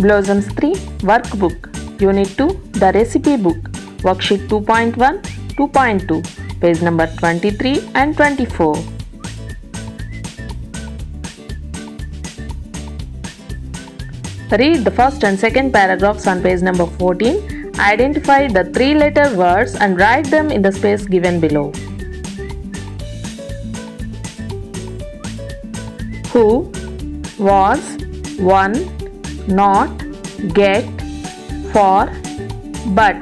Blossoms 3 Workbook Unit 2 The Recipe Book Worksheet 2.1 2.2 Page number 23 and 24. Read the first and second paragraphs on page number 14. Identify the three-letter words and write them in the space given below. Who, was, won, not, get, for, but.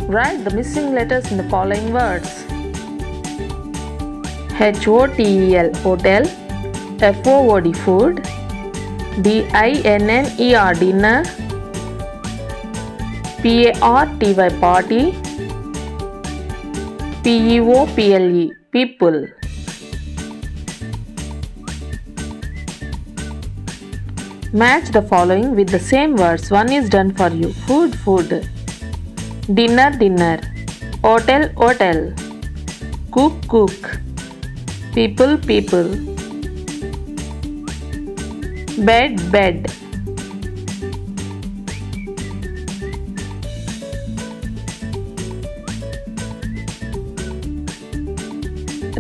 Write the missing letters in the following words. HOTEL hotel, FOOD food, DINNER dinner, PARTY party, PEOPLE people. Match the following with the same words. One is done for you. Food, food. Dinner, dinner. Hotel, hotel. Cook, cook. People, people. Bed, bed.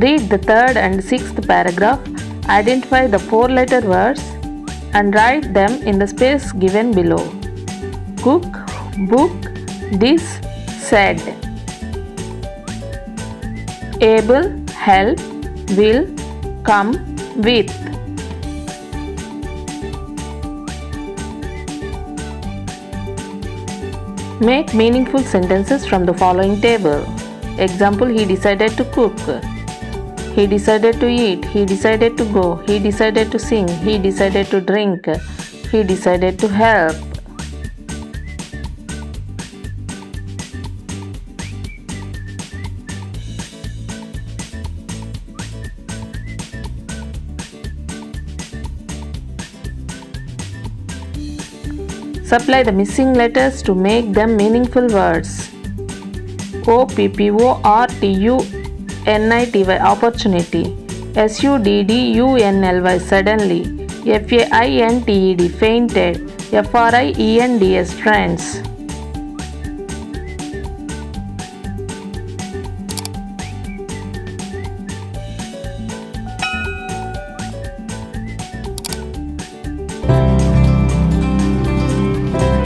Read the third and sixth paragraph. Identify the four-letter words and write them in the space given below. Cook, book, this, said. Able, help, will, come, with. Make meaningful sentences from the following table. Example, he decided to cook. He decided to eat. He decided to go. He decided to sing. He decided to drink. He decided to help. Supply the missing letters to make them meaningful words. OPPORTUNITY opportunity, SUDDUNLY suddenly, FAINTED fainted, FRIENDS friends.